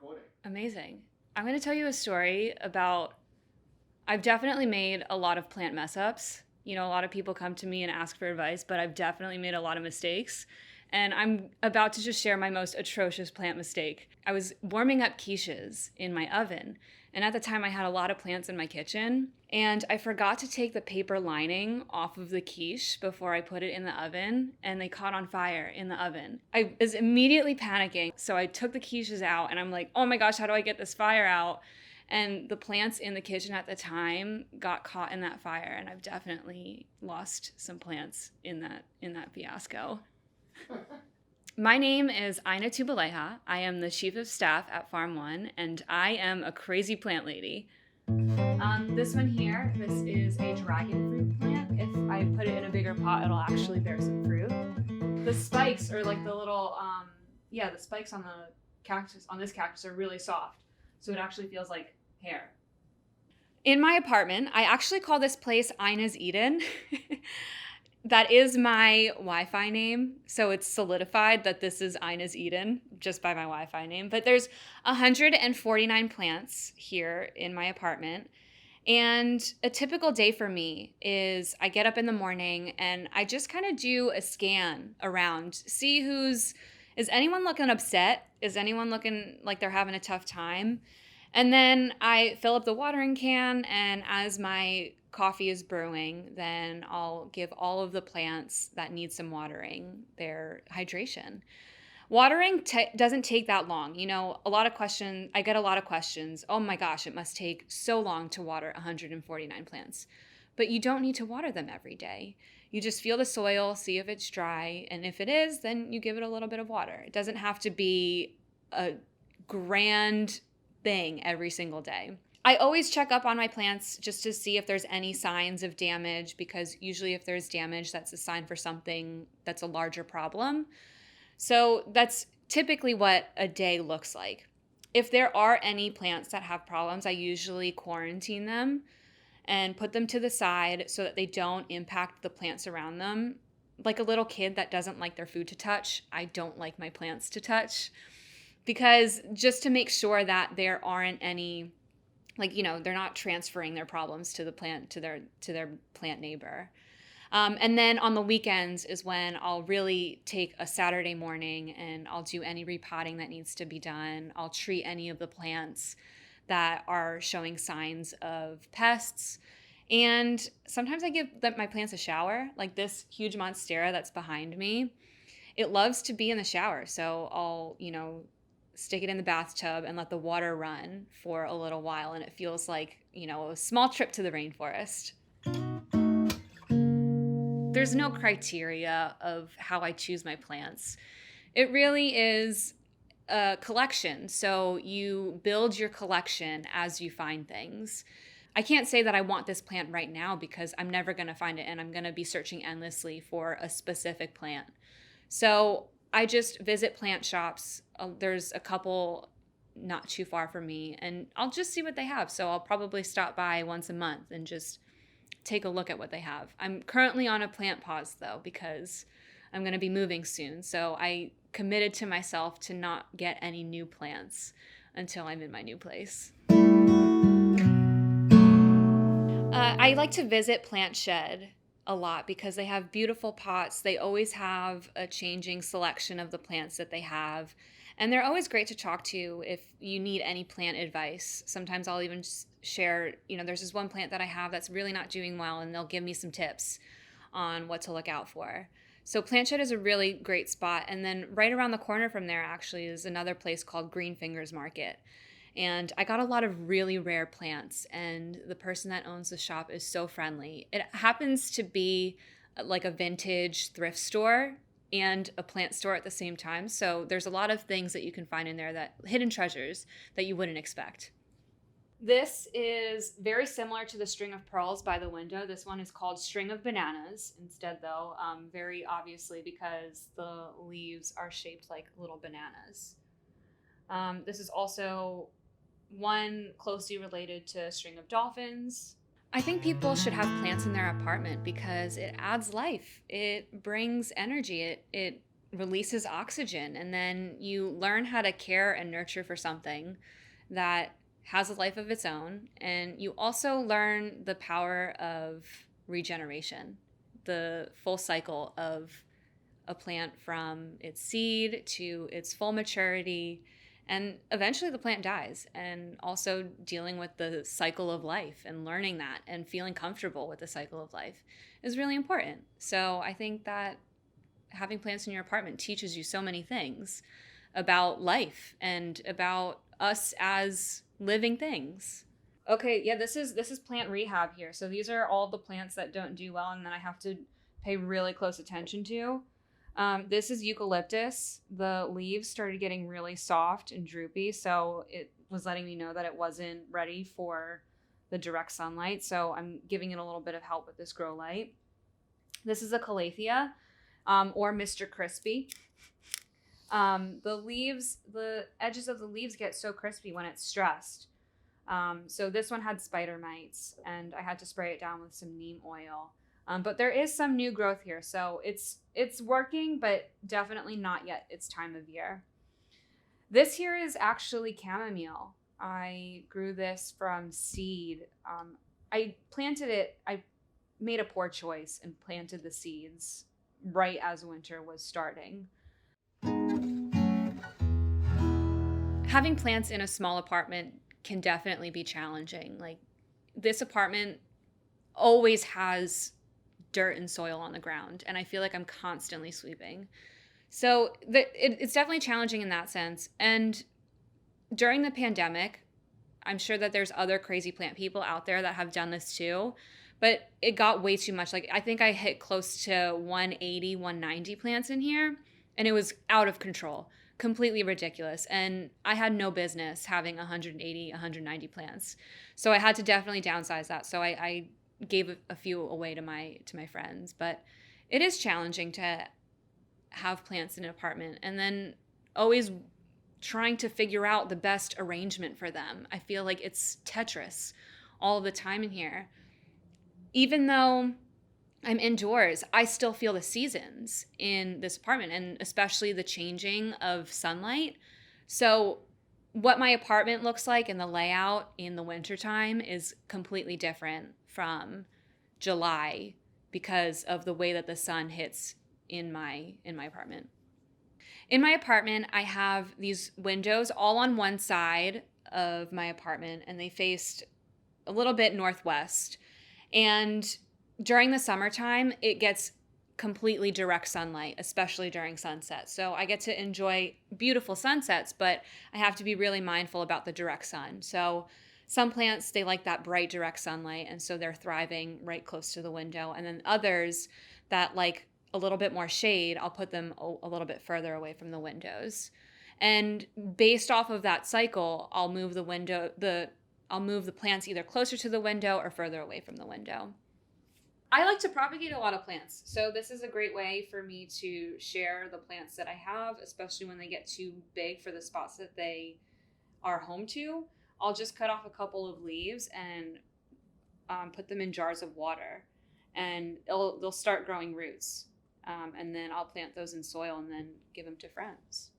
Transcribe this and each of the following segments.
recording. Amazing. I'm going to tell you a story about, I've definitely made a lot of plant mess ups. You know, a lot of people come to me and ask for advice, but I've definitely made a lot of mistakes. And I'm about to just share my most atrocious plant mistake. I was warming up quiches in my oven. And at the time I had a lot of plants in my kitchen. And I forgot to take the paper lining off of the quiche before I put it in the oven. And they caught on fire in the oven. I was immediately panicking. So I took the quiches out and I'm like, oh my gosh, how do I get this fire out? And the plants in the kitchen at the time got caught in that fire, and I've definitely lost some plants in that fiasco. My name is Ina Tubilleja. I am the chief of staff at Farm.One, and I am a crazy plant lady. This one here, this is a dragon fruit plant. If I put it in a bigger pot, it'll actually bear some fruit. The spikes are like the little, the spikes on the cactus, on this cactus are really soft. So it actually feels like hair. In my apartment, I actually call this place Ina's Eden. That is my Wi-Fi name. So it's solidified that this is Ina's Eden just by my Wi-Fi name. But there's 149 plants here in my apartment. And a typical day for me is I get up in the morning and I just kind of do a scan around, see is anyone looking upset? Is anyone looking like they're having a tough time? And then I fill up the watering can, and as my coffee is brewing, then I'll give all of the plants that need some watering their hydration. Watering doesn't take that long. You know, I get a lot of questions. Oh my gosh, it must take so long to water 149 plants. But you don't need to water them every day. You just feel the soil, see if it's dry, and if it is, then you give it a little bit of water. It doesn't have to be a grand thing every single day. I always check up on my plants just to see if there's any signs of damage, because usually if there's damage, that's a sign for something that's a larger problem. So that's typically what a day looks like. If there are any plants that have problems, I usually quarantine them and put them to the side so that they don't impact the plants around them. Like a little kid that doesn't like their food to touch, I don't like my plants to touch, because just to make sure that there aren't any, they're not transferring their problems to the plant, to their plant neighbor. And then on the weekends is when I'll really take a Saturday morning and I'll do any repotting that needs to be done. I'll treat any of the plants that are showing signs of pests. And sometimes I give my plants a shower, like this huge monstera that's behind me. It loves to be in the shower. So I'll, stick it in the bathtub and let the water run for a little while. And it feels like, a small trip to the rainforest. There's no criteria of how I choose my plants. It really is a collection. So you build your collection as you find things. I can't say that I want this plant right now because I'm never going to find it and I'm going to be searching endlessly for a specific plant. So I just visit plant shops. There's a couple not too far from me and I'll just see what they have. So I'll probably stop by once a month and just take a look at what they have. I'm currently on a plant pause though because I'm going to be moving soon. So I committed to myself to not get any new plants until I'm in my new place. I like to visit Plantshed a lot because they have beautiful pots. They always have a changing selection of the plants that they have. And they're always great to talk to if you need any plant advice. Sometimes I'll even share, there's this one plant that I have that's really not doing well, and they'll give me some tips on what to look out for. So Plantshed is a really great spot. And then right around the corner from there actually is another place called Green Fingers Market. And I got a lot of really rare plants, and the person that owns the shop is so friendly. It happens to be like a vintage thrift store and a plant store at the same time. So there's a lot of things that you can find in there, that hidden treasures that you wouldn't expect. This is very similar to the String of Pearls by the window. This one is called String of Bananas instead though, very obviously because the leaves are shaped like little bananas. This is also one closely related to String of Dolphins. I think people should have plants in their apartment because it adds life. It brings energy. It releases oxygen, and then you learn how to care and nurture for something that has a life of its own. And you also learn the power of regeneration, the full cycle of a plant from its seed to its full maturity. And eventually the plant dies, and also dealing with the cycle of life and learning that and feeling comfortable with the cycle of life is really important. So I think that having plants in your apartment teaches you so many things about life and about us as living things. Okay, yeah, this is plant rehab here. So these are all the plants that don't do well and that I have to pay really close attention to. This is eucalyptus. The leaves started getting really soft and droopy, so it was letting me know that it wasn't ready for the direct sunlight. So I'm giving it a little bit of help with this grow light. This is a calathea, or Mr. Crispy. The edges of the leaves get so crispy when it's stressed. So this one had spider mites, and I had to spray it down with some neem oil. But there is some new growth here, so it's working, but definitely not yet its time of year. This here is actually chamomile. I grew this from seed. I planted it, I made a poor choice and planted the seeds right as winter was starting. Having plants in a small apartment can definitely be challenging. Like, this apartment always has dirt and soil on the ground, and I feel like I'm constantly sweeping. So it's definitely challenging in that sense. And during the pandemic, I'm sure that there's other crazy plant people out there that have done this too, but it got way too much. Like, I think I hit close to 180, 190 plants in here, and it was out of control, completely ridiculous. And I had no business having 180, 190 plants. So I had to definitely downsize that. So I gave a few away to my friends, but it is challenging to have plants in an apartment, and then always trying to figure out the best arrangement for them. I feel like it's Tetris all the time in here. Even though I'm indoors, I still feel the seasons in this apartment, and especially the changing of sunlight. So what my apartment looks like and the layout in the wintertime is completely different from July because of the way that the sun hits in my apartment. In my apartment, I have these windows all on one side of my apartment, and they faced a little bit northwest. And during the summertime, it gets completely direct sunlight, especially during sunset. So I get to enjoy beautiful sunsets, but I have to be really mindful about the direct sun. So some plants, they like that bright direct sunlight, and so they're thriving right close to the window. And then others that like a little bit more shade, I'll put them a little bit further away from the windows. And based off of that cycle, I'll move the plants either closer to the window or further away from the window. I like to propagate a lot of plants. So this is a great way for me to share the plants that I have, especially when they get too big for the spots that they are home to. I'll just cut off a couple of leaves and put them in jars of water, and they'll start growing roots. And then I'll plant those in soil and then give them to friends.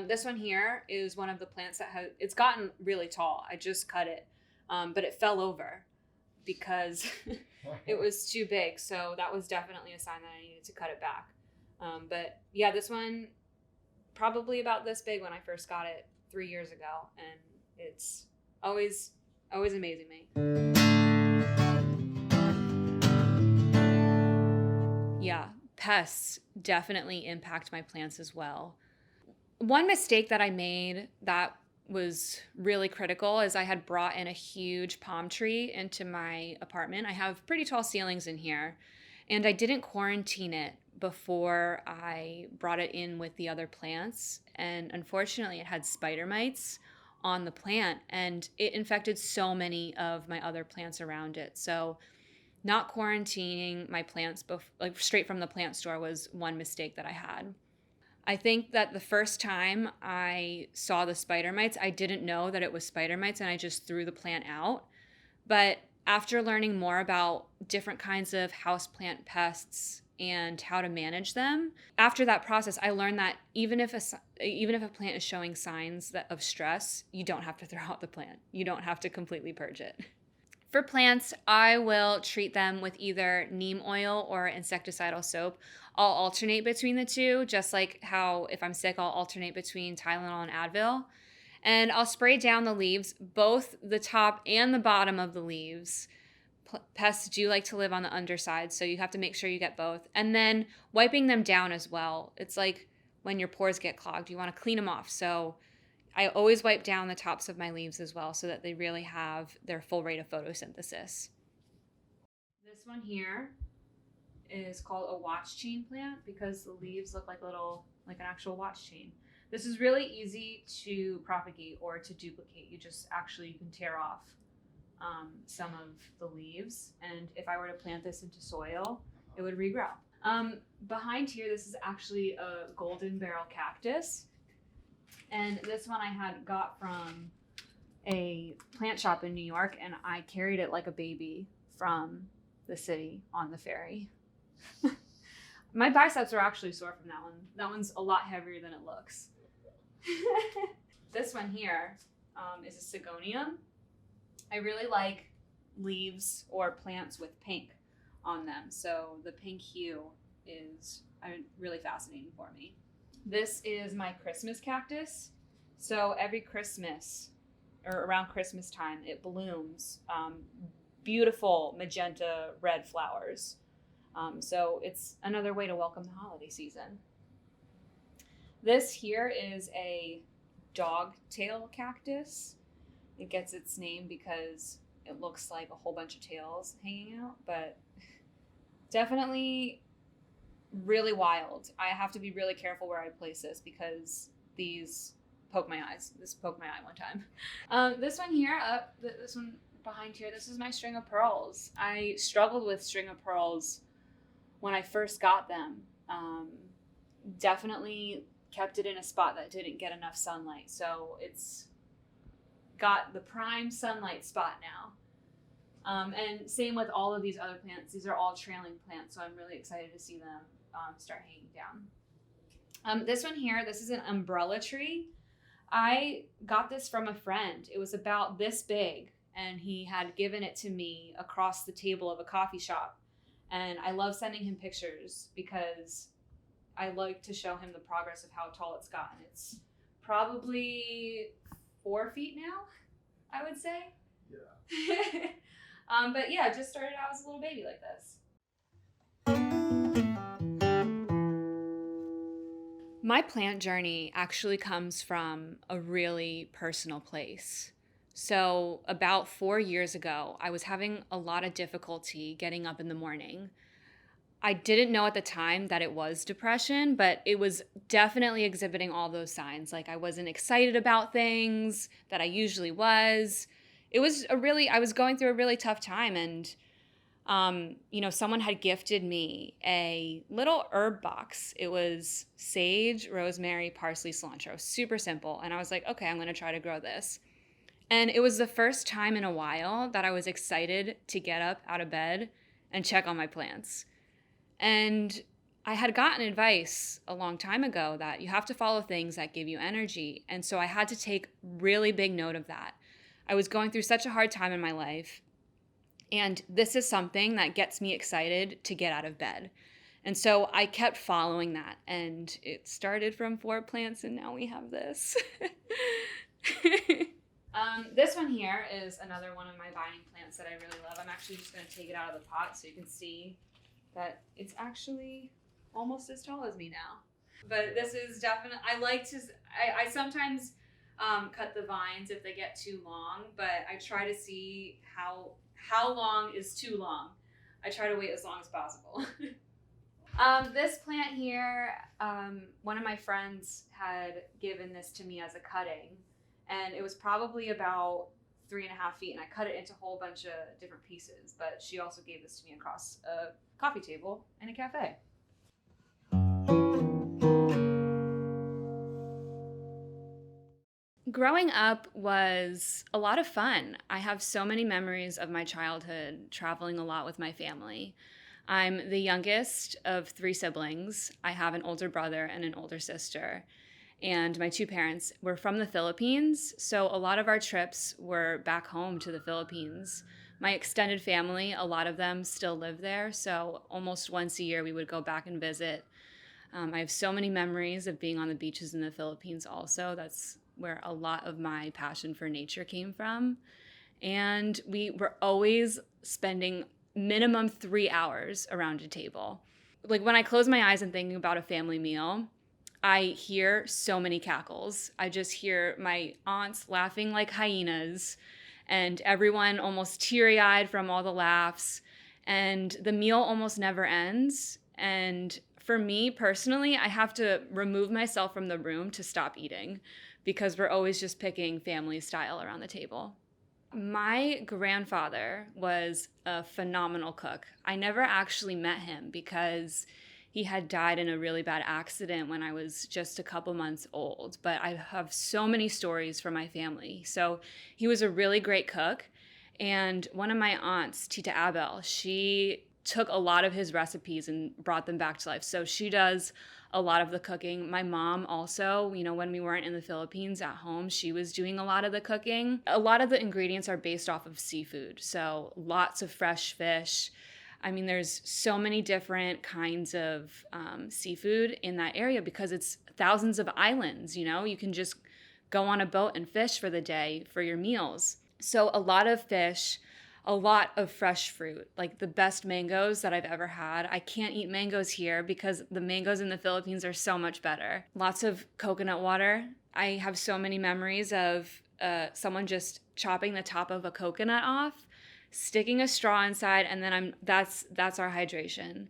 This one here is one of the plants that it's gotten really tall. I just cut it, but it fell over because it was too big. So that was definitely a sign that I needed to cut it back. But yeah, this one probably about this big when I first got it 3 years ago, and it's always amazing me. Yeah, pests definitely impact my plants as well. One mistake that I made that was really critical is I had brought in a huge palm tree into my apartment. I have pretty tall ceilings in here, and I didn't quarantine it before I brought it in with the other plants. And unfortunately, it had spider mites on the plant, and it infected so many of my other plants around it. So not quarantining my plants straight from the plant store was one mistake that I had. I think that the first time I saw the spider mites, I didn't know that it was spider mites, and I just threw the plant out. But after learning more about different kinds of houseplant pests and how to manage them. After that process, I learned that even if a plant is showing signs of stress, you don't have to throw out the plant. You don't have to completely purge it. For plants, I will treat them with either neem oil or insecticidal soap. I'll alternate between the two, just like how if I'm sick, I'll alternate between Tylenol and Advil. And I'll spray down the leaves, both the top and the bottom of the leaves. Pests do like to live on the underside, so you have to make sure you get both. And then wiping them down as well. It's like when your pores get clogged, you want to clean them off. So I always wipe down the tops of my leaves as well so that they really have their full rate of photosynthesis. This one here is called a watch chain plant because the leaves look like an actual watch chain. This is really easy to propagate or to duplicate. You can tear off some of the leaves, and if I were to plant this into soil, it would regrow. Behind here, this is actually a golden barrel cactus, and this one I had got from a plant shop in New York, and I carried it like a baby from the city on the ferry. My biceps are actually sore from that one. That one's a lot heavier than it looks. This one here is a Sigonium. I really like leaves or plants with pink on them, so the pink hue is really fascinating for me. This is my Christmas cactus. So every Christmas, or around Christmas time, it blooms beautiful magenta red flowers. So it's another way to welcome the holiday season. This here is a dogtail cactus. It gets its name because it looks like a whole bunch of tails hanging out, but definitely really wild. I have to be really careful where I place this because these poke my eyes. This poked my eye one time. This one here, this one behind here, this is my string of pearls. I struggled with string of pearls when I first got them. Definitely kept it in a spot that didn't get enough sunlight, so it's got the prime sunlight spot now. And same with all of these other plants. These are all trailing plants, so I'm really excited to see them start hanging down. This one here, this is an umbrella tree. I got this from a friend. It was about this big, and he had given it to me across the table of a coffee shop. And I love sending him pictures because I like to show him the progress of how tall it's gotten. It's probably 4 feet now, I would say. Yeah. But yeah, just started out as a little baby like this. My plant journey actually comes from a really personal place. So about 4 years ago, I was having a lot of difficulty getting up in the morning. I didn't know at the time that it was depression, but it was definitely exhibiting all those signs. Like I wasn't excited about things that I usually was. I was going through a really tough time, and someone had gifted me a little herb box. It was sage, rosemary, parsley, cilantro, super simple. And I was like, okay, I'm going to try to grow this. And it was the first time in a while that I was excited to get up out of bed and check on my plants. And I had gotten advice a long time ago that you have to follow things that give you energy. And so I had to take really big note of that. I was going through such a hard time in my life. And this is something that gets me excited to get out of bed. And so I kept following that. And it started from 4 plants, and now we have this. This one here is another one of my vining plants that I really love. I'm actually just going to take it out of the pot so you can see that it's actually almost as tall as me now. But this is definitely, I sometimes cut the vines if they get too long, but I try to see how long is too long. I try to wait as long as possible. This plant here, one of my friends had given this to me as a cutting, and it was probably about 3.5 feet, and I cut it into a whole bunch of different pieces, but she also gave this to me across a coffee table in a cafe. Growing up was a lot of fun. I have so many memories of my childhood traveling a lot with my family. I'm the youngest of 3 siblings. I have an older brother and an older sister. And my 2 parents were from the Philippines, so a lot of our trips were back home to the Philippines. My extended family, a lot of them still live there, so almost once a year we would go back and visit. I have so many memories of being on the beaches in the Philippines also. That's where a lot of my passion for nature came from. And we were always spending minimum 3 hours around a table. Like when I close my eyes and thinking about a family meal, I hear so many cackles. I just hear my aunts laughing like hyenas and everyone almost teary-eyed from all the laughs. And the meal almost never ends. And for me personally, I have to remove myself from the room to stop eating because we're always just picking family style around the table. My grandfather was a phenomenal cook. I never actually met him because he had died in a really bad accident when I was just a couple months old, but I have so many stories from my family. So he was a really great cook. And one of my aunts, Tita Abel, she took a lot of his recipes and brought them back to life. So she does a lot of the cooking. My mom also, when we weren't in the Philippines at home, she was doing a lot of the cooking. A lot of the ingredients are based off of seafood. So lots of fresh fish. I mean, there's so many different kinds of seafood in that area because it's thousands of islands, You can just go on a boat and fish for the day for your meals. So a lot of fish, a lot of fresh fruit, like the best mangoes that I've ever had. I can't eat mangoes here because the mangoes in the Philippines are so much better. Lots of coconut water. I have so many memories of someone just chopping the top of a coconut off, sticking a straw inside, and then that's our hydration.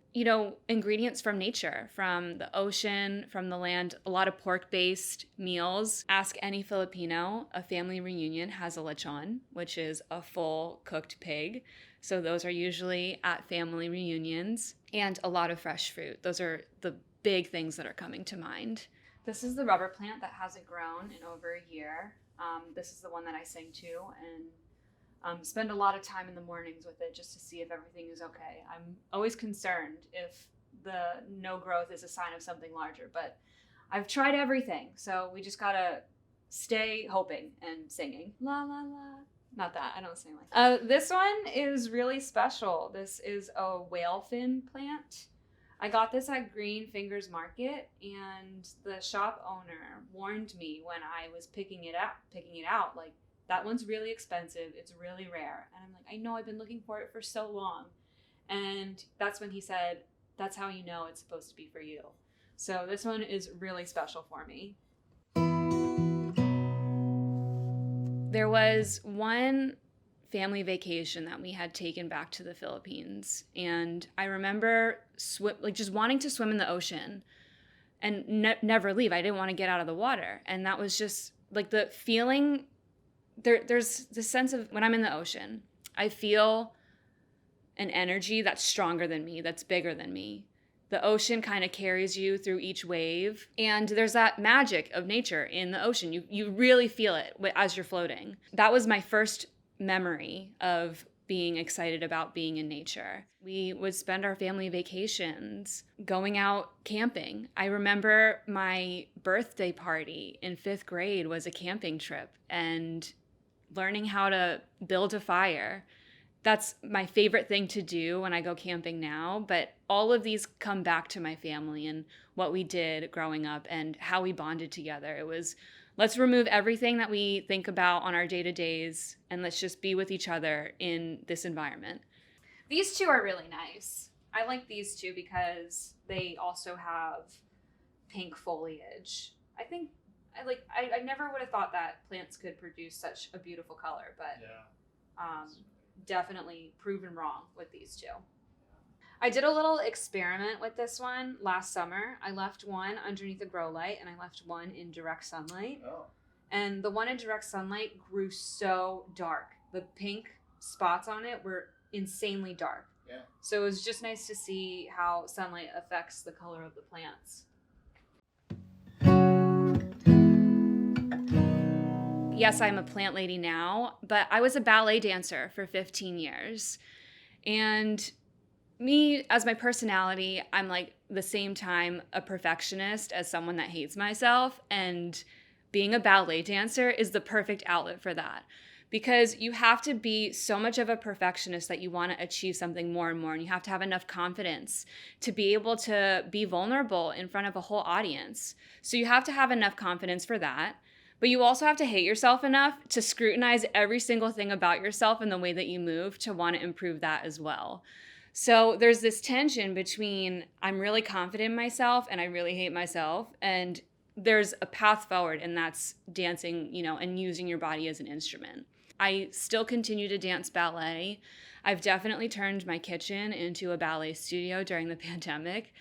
Ingredients from nature, from the ocean, from the land, a lot of pork-based meals. Ask any Filipino, a family reunion has a lechon, which is a full cooked pig. So those are usually at family reunions, and a lot of fresh fruit. Those are the big things that are coming to mind. This is the rubber plant that hasn't grown in over a year. This is the one that I sing to, and spend a lot of time in the mornings with it just to see if everything is okay. I'm always concerned if the no growth is a sign of something larger, but I've tried everything. So we just gotta stay hoping and singing. La, la, la. Not that, I don't sing like that. This one is really special. This is a whale fin plant. I got this at Green Fingers Market, and the shop owner warned me when I was picking it out, like, that one's really expensive. It's really rare. And I'm like, I know, I've been looking for it for so long. And that's when he said, that's how you know it's supposed to be for you. So this one is really special for me. There was one family vacation that we had taken back to the Philippines. And I remember just wanting to swim in the ocean and never leave. I didn't want to get out of the water. And that was just like the feeling. There's this sense of when I'm in the ocean, I feel an energy that's stronger than me, that's bigger than me. The ocean kind of carries you through each wave. And there's that magic of nature in the ocean. You really feel it as you're floating. That was my first memory of being excited about being in nature. We would spend our family vacations going out camping. I remember my birthday party in 5th grade was a camping trip, and learning how to build a fire. That's my favorite thing to do when I go camping now, but all of these come back to my family and what we did growing up and how we bonded together. It was, let's remove everything that we think about on our day-to-days and let's just be with each other in this environment. These two are really nice. I like these two because they also have pink foliage. I never would have thought that plants could produce such a beautiful color, but definitely proven wrong with these two. I did a little experiment with this one last summer. I left one underneath a grow light and I left one in direct sunlight. Oh. And the one in direct sunlight grew so dark. The pink spots on it were insanely dark. Yeah. So it was just nice to see how sunlight affects the color of the plants. Yes, I'm a plant lady now, but I was a ballet dancer for 15 years. And Me, as my personality, I'm like the same time a perfectionist as someone that hates myself. And being a ballet dancer is the perfect outlet for that. Because you have to be so much of a perfectionist that you want to achieve something more and more. And you have to have enough confidence to be able to be vulnerable in front of a whole audience. So you have to have enough confidence for that. But you also have to hate yourself enough to scrutinize every single thing about yourself and the way that you move to want to improve that as well. So there's this tension between I'm really confident in myself and I really hate myself. And there's a path forward, and that's dancing, and using your body as an instrument. I still continue to dance ballet. I've definitely turned my kitchen into a ballet studio during the pandemic.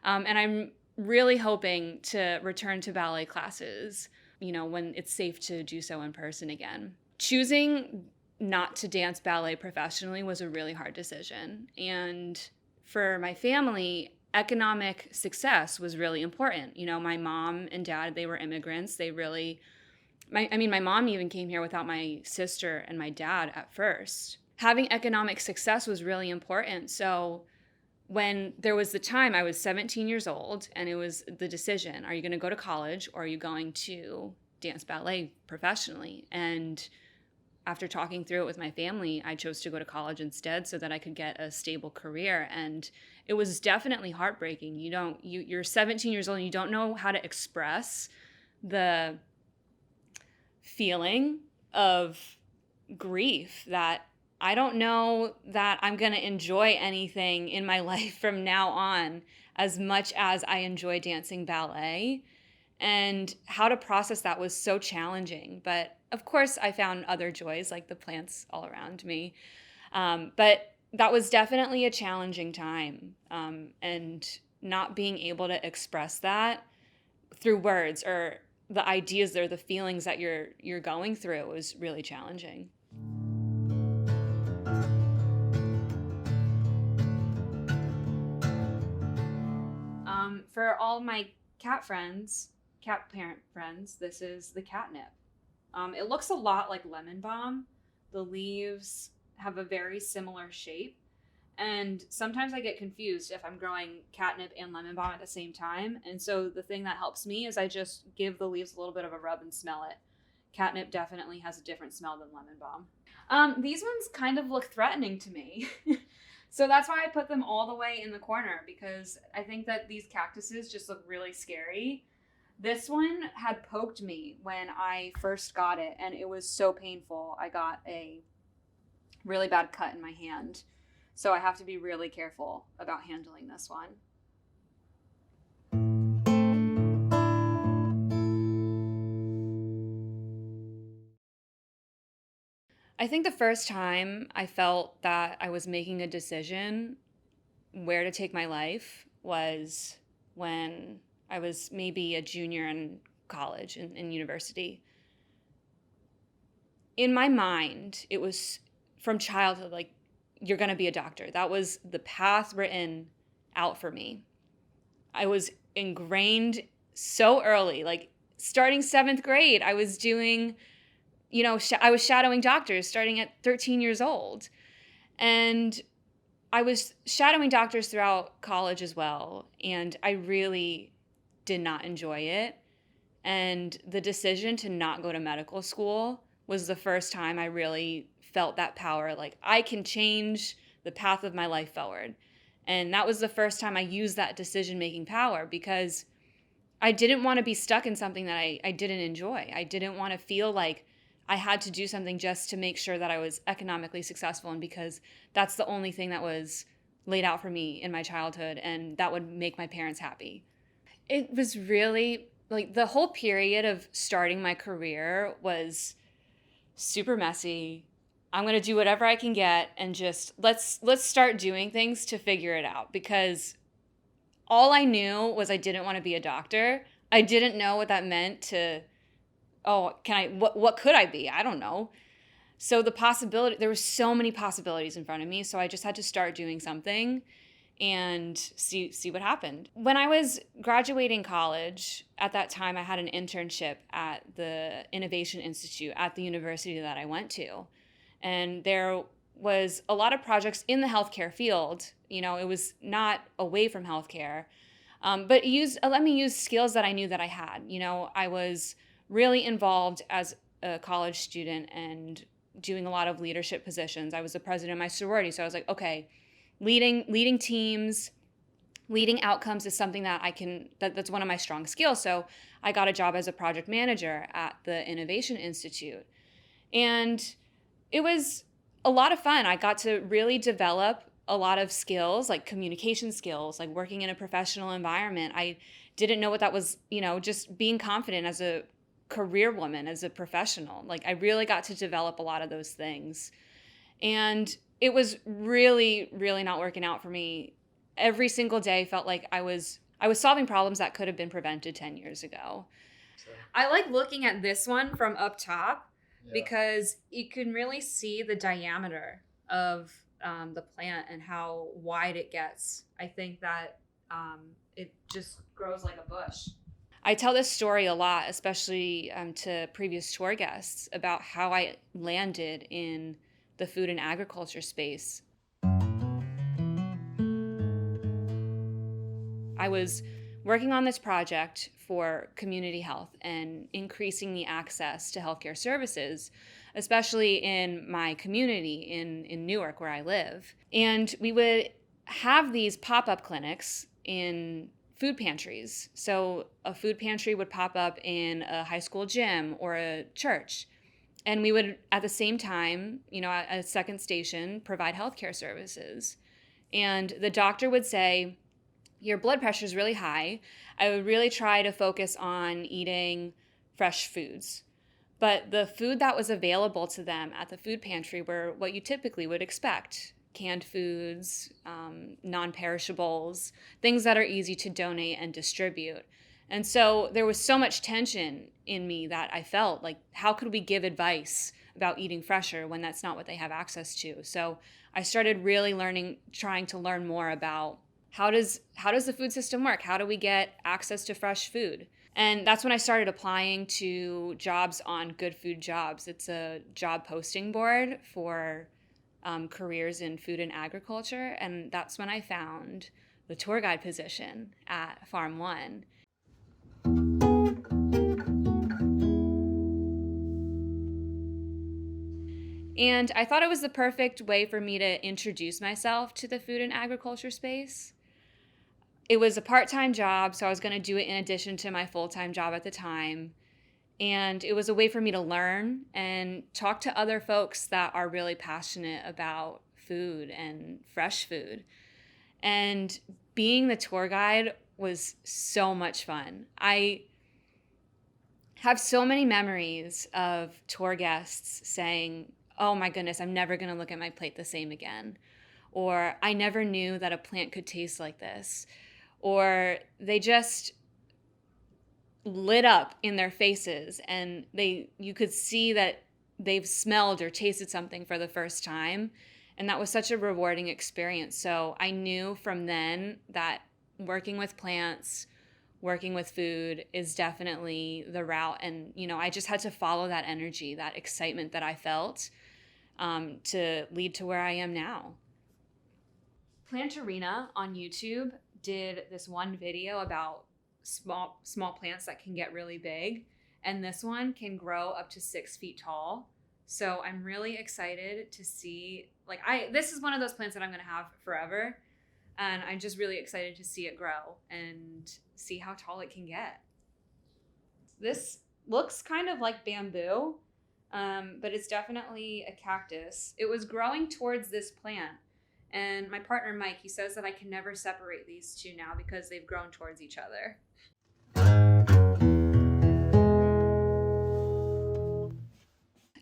And I'm really hoping to return to ballet classes, when it's safe to do so in person again. Choosing not to dance ballet professionally was a really hard decision. And for my family, economic success was really important. My mom and dad, they were immigrants. My mom even came here without my sister and my dad at first. Having economic success was really important. So when there was the time, I was 17 years old, and it was the decision, are you going to go to college or are you going to dance ballet professionally? And after talking through it with my family, I chose to go to college instead so that I could get a stable career. And it was definitely heartbreaking. You're 17 years old and you don't know how to express the feeling of grief that I don't know that I'm going to enjoy anything in my life from now on as much as I enjoy dancing ballet. And how to process that was so challenging. But of course, I found other joys like the plants all around me. But that was definitely a challenging time. And not being able to express that through words or the ideas or the feelings that you're going through was really challenging. For all my cat parent friends, this is the catnip. It looks a lot like lemon balm. The leaves have a very similar shape. And sometimes I get confused if I'm growing catnip and lemon balm at the same time. And so the thing that helps me is I just give the leaves a little bit of a rub and smell it. Catnip definitely has a different smell than lemon balm. These ones kind of look threatening to me. So that's why I put them all the way in the corner, because I think that these cactuses just look really scary. This one had poked me when I first got it, and it was so painful. I got a really bad cut in my hand. So I have to be really careful about handling this one. I think the first time I felt that I was making a decision where to take my life was when I was maybe a junior in college, in university. In my mind, it was from childhood, like, you're going to be a doctor. That was the path written out for me. I was ingrained so early, like starting 7th grade, I was doing, I was shadowing doctors starting at 13 years old. And I was shadowing doctors throughout college as well. And I really did not enjoy it. And the decision to not go to medical school was the first time I really felt that power. Like, I can change the path of my life forward. And that was the first time I used that decision-making power, because I didn't want to be stuck in something that I didn't enjoy. I didn't want to feel like I had to do something just to make sure that I was economically successful, and because that's the only thing that was laid out for me in my childhood and that would make my parents happy. It was really, like, the whole period of starting my career was super messy. I'm going to do whatever I can get and just let's start doing things to figure it out, because all I knew was I didn't want to be a doctor. I didn't know what that meant to, what could I be? I don't know. So there were so many possibilities in front of me. So I just had to start doing something and see what happened. When I was graduating college, at that time, I had an internship at the Innovation Institute at the university that I went to. And there was a lot of projects in the healthcare field. You know, it was not away from healthcare, but let me use skills that I knew that I had. You know, I was really involved as a college student and doing a lot of leadership positions. I was the president of my sorority, so I was like, okay, leading teams, leading outcomes is something that that's one of my strong skills. So I got a job as a project manager at the Innovation Institute. And it was a lot of fun. I got to really develop a lot of skills, like communication skills, like working in a professional environment. I didn't know what that was, you know, just being confident as a career woman, as a professional. Like I really got to develop a lot of those things. And it was really, really not working out for me. Every single day felt like I was solving problems that could have been prevented 10 years ago. Sure. I like looking at this one from up top because you can really see the diameter of the plant and how wide it gets. I think that it just grows like a bush. I tell this story a lot, especially to previous tour guests, about how I landed in the food and agriculture space. I was working on this project for community health and increasing the access to healthcare services, especially in my community in Newark, where I live. And we would have these pop-up clinics in food pantries. So a food pantry would pop up in a high school gym or a church. And we would, at the same time, you know, at a second station, provide healthcare services. And the doctor would say, your blood pressure is really high. I would really try to focus on eating fresh foods. But the food that was available to them at the food pantry were what you typically would expect. Canned foods, non-perishables, things that are easy to donate and distribute. And so there was so much tension in me that I felt like, how could we give advice about eating fresher when that's not what they have access to? So I started really trying to learn more about how does the food system work? How do we get access to fresh food? And that's when I started applying to jobs on Good Food Jobs. It's a job posting board for careers in food and agriculture. And that's when I found the tour guide position at Farm.One. And I thought it was the perfect way for me to introduce myself to the food and agriculture space. It was a part-time job, so I was going to do it in addition to my full-time job at the time. And it was a way for me to learn and talk to other folks that are really passionate about food and fresh food. And being the tour guide was so much fun. I have so many memories of tour guests saying, oh my goodness, I'm never going to look at my plate the same again. Or I never knew that a plant could taste like this. Or they just lit up in their faces and you could see that they've smelled or tasted something for the first time. And that was such a rewarding experience. So I knew from then that working with plants, working with food is definitely the route. And, you know, I just had to follow that energy, that excitement that I felt to lead to where I am now. Planterina on YouTube did this one video about small plants that can get really big, and this one can grow up to 6 feet tall. So I'm really excited to see, this is one of those plants that I'm going to have forever, and I'm just really excited to see it grow and see how tall it can get. This looks kind of like bamboo, but it's definitely a cactus. It was growing towards this plant. And my partner, Mike, he says that I can never separate these two now because they've grown towards each other.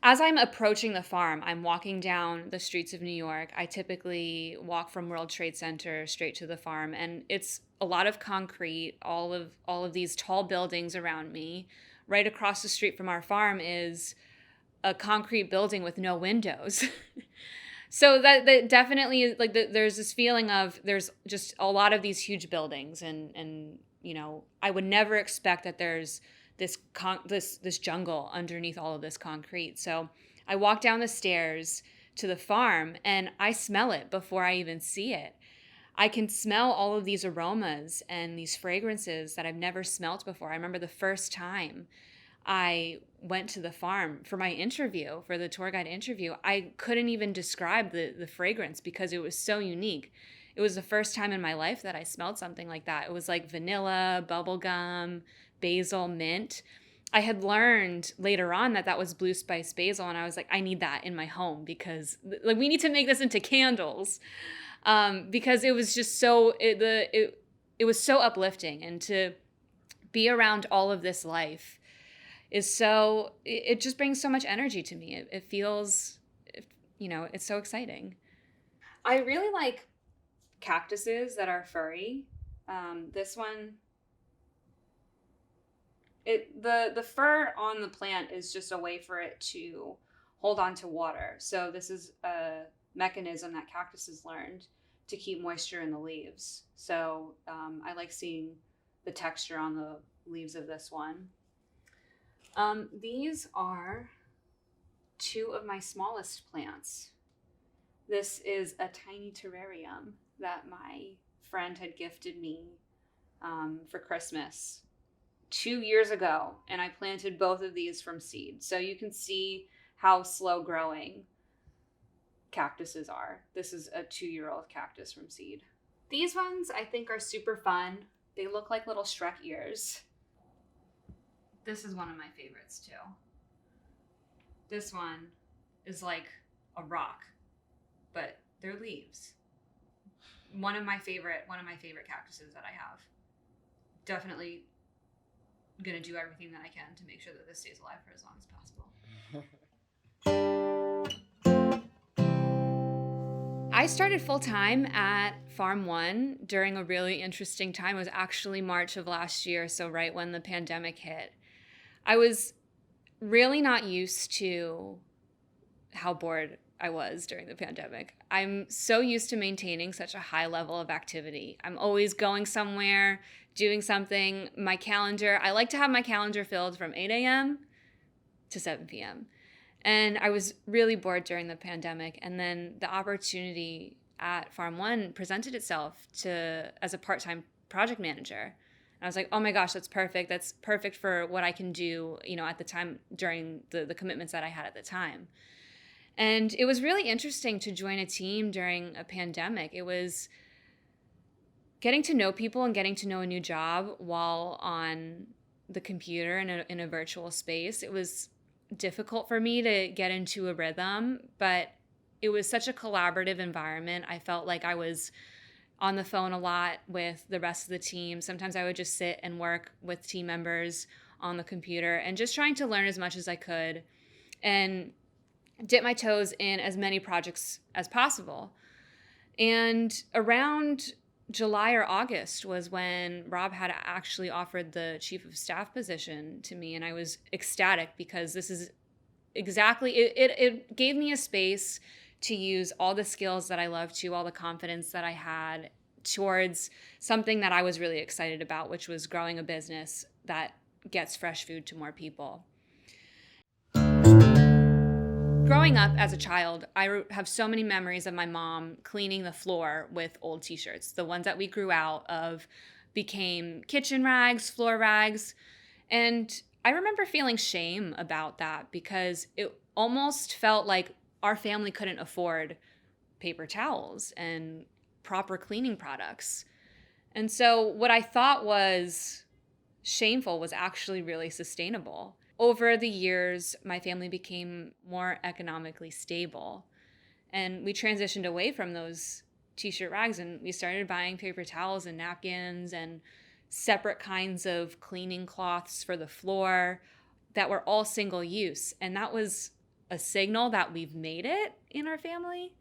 As I'm approaching the farm, I'm walking down the streets of New York. I typically walk from World Trade Center straight to the farm, and it's a lot of concrete, all of these tall buildings around me. Right across the street from our farm is a concrete building with no windows. So that definitely, there's this feeling of there's just a lot of these huge buildings, and you know, I would never expect that there's this jungle underneath all of this concrete. So I walk down the stairs to the farm, and I smell it before I even see it. I can smell all of these aromas and these fragrances that I've never smelt before. I remember the first time I went to the farm for my interview, for the tour guide interview, I couldn't even describe the fragrance because it was so unique. It was the first time in my life that I smelled something like that. It was like vanilla, bubblegum, basil, mint. I had learned later on that that was blue spice basil, and I was like, I need that in my home because like we need to make this into candles, because it was just so it was so uplifting, and to be around all of this life is so it just brings so much energy to me. It feels, it's so exciting. I really like cactuses that are furry. This one, the fur on the plant is just a way for it to hold on to water. So this is a mechanism that cactuses learned to keep moisture in the leaves. So I like seeing the texture on the leaves of this one. These are two of my smallest plants. This is a tiny terrarium that my friend had gifted me for Christmas 2 years ago, and I planted both of these from seed. So you can see how slow growing cactuses are. This is a 2-year-old cactus from seed. These ones I think are super fun. They look like little Shrek ears. This is one of my favorites too. This one is like a rock, but they're leaves. One of my favorite cactuses that I have. Definitely gonna do everything that I can to make sure that this stays alive for as long as possible. I started full-time at Farm.One during a really interesting time. It was actually March of last year, so right when the pandemic hit. I was really not used to how bored I was during the pandemic. I'm so used to maintaining such a high level of activity. I'm always going somewhere, doing something. My calendar, I like to have my calendar filled from 8 a.m. to 7 p.m. And I was really bored during the pandemic. And then the opportunity at Farm.One presented itself as a part-time project manager. I was like, oh my gosh, that's perfect. That's perfect for what I can do, at the time during the commitments that I had at the time. And it was really interesting to join a team during a pandemic. It was getting to know people and getting to know a new job while on the computer in a virtual space. It was difficult for me to get into a rhythm, but it was such a collaborative environment. I felt like I was on the phone a lot with the rest of the team. Sometimes I would just sit and work with team members on the computer and just trying to learn as much as I could and dip my toes in as many projects as possible. And around July or August was when Rob had actually offered the chief of staff position to me, and I was ecstatic because this is exactly, it gave me a space to use all the skills that I love to, all the confidence that I had towards something that I was really excited about, which was growing a business that gets fresh food to more people. Growing up as a child, I have so many memories of my mom cleaning the floor with old t-shirts. The ones that we grew out of became kitchen rags, floor rags. And I remember feeling shame about that because it almost felt like our family couldn't afford paper towels and proper cleaning products. And so what I thought was shameful was actually really sustainable. Over the years, my family became more economically stable, and we transitioned away from those t-shirt rags, and we started buying paper towels and napkins and separate kinds of cleaning cloths for the floor that were all single use. And that was a signal that we've made it in our family,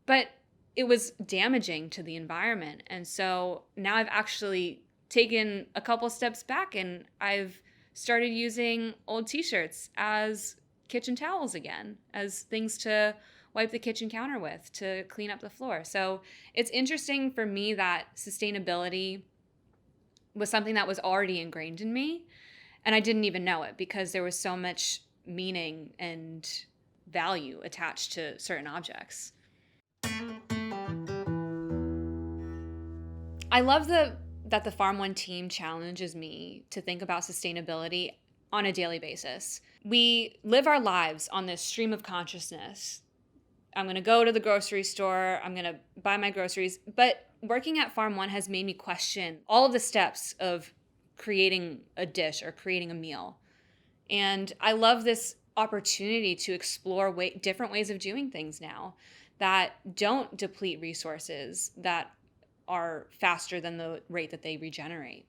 but it was damaging to the environment. And so now I've actually taken a couple steps back, and I've started using old t-shirts as kitchen towels again, as things to wipe the kitchen counter with, to clean up the floor. So it's interesting for me that sustainability was something that was already ingrained in me, and I didn't even know it because there was so much meaning and value attached to certain objects. I love that the Farm.One team challenges me to think about sustainability on a daily basis. We live our lives on this stream of consciousness. I'm going to go to the grocery store, I'm going to buy my groceries, but working at Farm.One has made me question all of the steps of creating a dish or creating a meal. And I love this opportunity to explore different ways of doing things now that don't deplete resources, that are faster than the rate that they regenerate.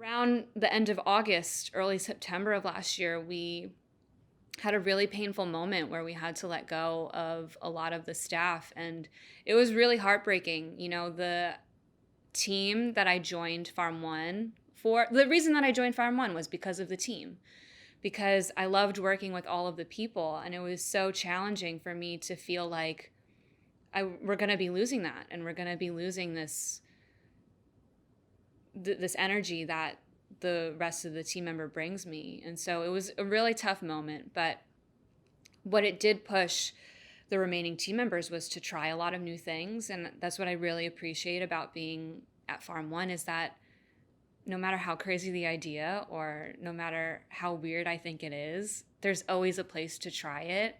Around the end of August, early September of last year, we had a really painful moment where we had to let go of a lot of the staff, and it was really heartbreaking. You know, the team that I joined Farm.One for, the reason that I joined Farm.One was because of the team, because I loved working with all of the people, and it was so challenging for me to feel like we're going to be losing that, and we're going to be losing this energy that the rest of the team member brings me. And so it was a really tough moment, but what it did push the remaining team members was to try a lot of new things. And that's what I really appreciate about being at Farm.One, is that no matter how crazy the idea or no matter how weird I think it is, there's always a place to try it.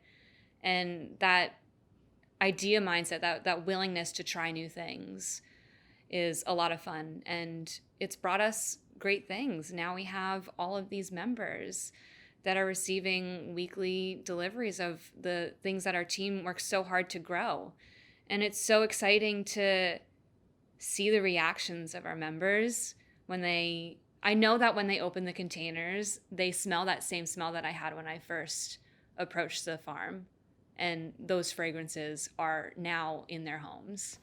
And that idea mindset, that willingness to try new things is a lot of fun. And it's brought us great things. Now we have all of these members that are receiving weekly deliveries of the things that our team works so hard to grow. And it's so exciting to see the reactions of our members when I know that when they open the containers, they smell that same smell that I had when I first approached the farm. And those fragrances are now in their homes.